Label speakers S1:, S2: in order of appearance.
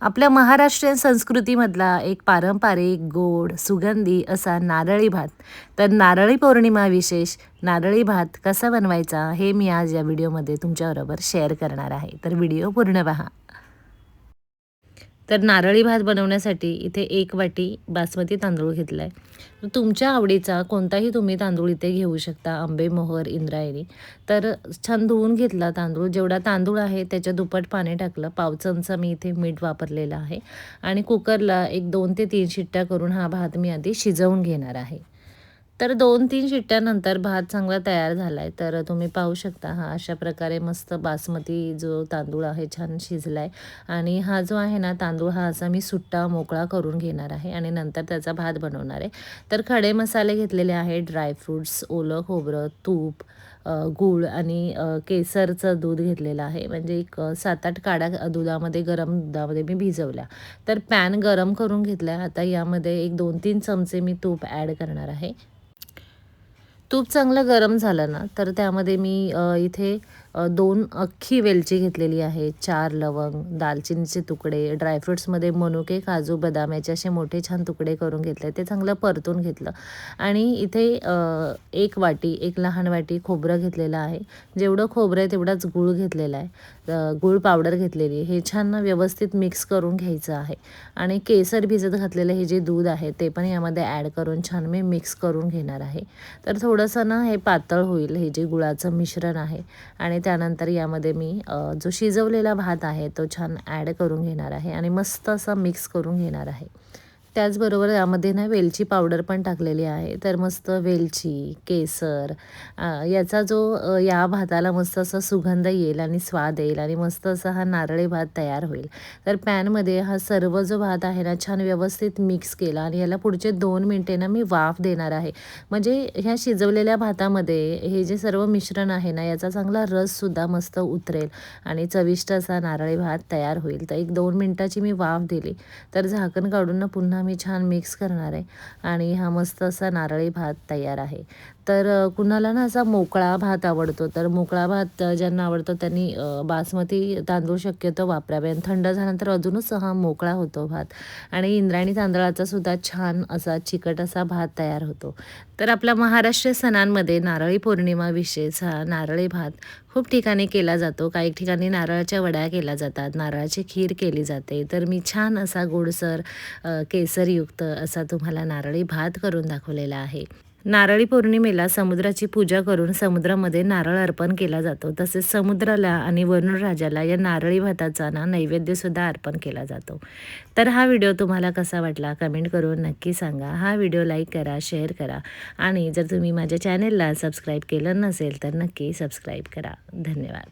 S1: आपल्या महाराष्ट्रीयन संस्कृतीमधला एक पारंपरिक, गोड, सुगंधी असा नारळी भात. तर नारळी पौर्णिमा विशेष नारळी भात कसा बनवायचा हे मी आज या व्हिडिओमध्ये तुमच्याबरोबर शेअर करणार आहे. तर व्हिडिओ पूर्ण पहा. तर नारळी भात बनवण्यासाठी इथे 1 वाटी बासमती तांदूळ घेतला आहे. तुमच्या आवडीचा कोणताही तुम्ही तांदूळ इथे घेऊ शकता, आंबेमोहोर, इंद्रायणी. तर छान धुवून घेतला तांदूळ. जेवढा तांदूळ आहे त्याच्या दुप्पट पाणी टाकलं. पाव चमचा मी इथे मीठ वापरलेलं आहे आणि कुकरला एक 2 ते 3 शिट्ट्या करून हा भात मी आधी शिजवून घेणार आहे. तर 2-3 शिट्ट्यानंतर भात चांगला तयार झाला आहे. तर तुम्ही पाहू शकता हा अशा प्रकारे मस्त बासमती जो तांदूळ आहे छान शिजला आहे आणि हा जो आहे ना तांदूळ हा असा मी सुट्टा मोकळा करून घेणार आहे आणि नंतर त्याचा भात बनवणार आहे. तर खडे मसाले घेतलेले आहे, ड्रायफ्रूट्स, ओलं खोबरं, तूप, गूळ आणि केसरचं दूध घेतलेलं आहे. म्हणजे एक 7-8 काड्या दुधामध्ये गरम दुधामध्ये मी भिजवल्या. तर पॅन गरम करून घेतला. आता यामध्ये एक 2-3 चमचे मी तूप ॲड करणार आहे. तूप चांगलं गरम झालं ना, तर त्यामध्ये मी इथे 2 अख्खी वेलची घेतलेली आहे, 4 लवंग, दालचिनीचे तुकडे, ड्रायफ्रुट्समध्ये मनुके, काजू, बदाम याचे असे मोठे छान तुकडे करून घेतले. ते चांगलं परतून घेतलं आणि इथे 1 वाटी, 1 लहान वाटी खोबरं घेतलेलं आहे. जेवढं खोबरं आहे तेवढाच गूळ घेतलेला आहे. गूळ पावडर घेतलेली. हे छान ना व्यवस्थित मिक्स करून घ्यायचं आहे आणि केसर भिजत घातलेलं हे जे दूध आहे ते पण यामध्ये ॲड करून छान मी मिक्स करून घेणार आहे. तर थोडंसं ना हे पातळ होईल हे जे गुळाचं मिश्रण आहे आणि त्यानंतर यामध्ये मी जो शिजवलेला भात आहे तो छान ॲड करून घेणार आहे आणि मस्त असं मिक्स करून घेणार आहे. त्याचबरोबर यामध्ये ना वेलची पावडर पण टाकलेली आहे. तर मस्त वेलची, केसर याचा जो या भाताला मस्त असा सुगंध येईल आणि स्वाद येईल आणि मस्त असा हा नारळी भात तयार होईल. तर पॅनमध्ये हा सर्व जो भात आहे ना छान व्यवस्थित मिक्स केला आणि याला पुढचे 2 मिनिटे ना मी वाफ देणार आहे. म्हणजे ह्या शिजवलेल्या भातामध्ये हे जे सर्व मिश्रण आहे ना याचा चांगला रससुद्धा मस्त उतरेल आणि चविष्ट असा नारळी भात तयार होईल. तर एक 2 मिनिटाची मी वाफ दिली. तर झाकण काढून ना पुन्हा मी छान मिक्स करणार आहे आणि हा मस्त असा नारळी भात तयार आहे. तर कुणाला ना असा मोकळा भात आवडतो, तर मोकळा भात ज्यांना आवडतो त्यांनी बासमती तांदूळ शक्यतो वापरावे आणि थंड झाल्यानंतर अजूनच हा मोकळा होतो भात आणि इंद्रायणी तांदळाचा सुद्धा छान असा चिकट असा भात तयार होतो. तर आपल्या महाराष्ट्रीय सणांमध्ये नारळी पौर्णिमा विशेष हा नारळी भात खूप ठिकाणी केला जातो. काही ठिकाणी नारळाच्या वड्या केल्या जातात, नारळाची खीर केली जाते. तर मी छान असा गोडसर केसरयुक्त असा तुम्हाला नारळी भात करून दाखवलेला आहे. नारळी पौर्णिमेला समुद्राची पूजा करून समुद्रामध्ये नारळ अर्पण केला जातो. तसेच समुद्राला आणि वरुणराजाला या नारळी भाताचा ना नैवेद्यसुद्धा अर्पण केला जातो. तर हा व्हिडिओ तुम्हाला कसा वाटला कमेंट करून नक्की सांगा. हा व्हिडिओ लाईक करा, शेअर करा आणि जर तुम्ही माझ्या चॅनेलला सबस्क्राईब केलं नसेल तर नक्की सबस्क्राईब करा. धन्यवाद.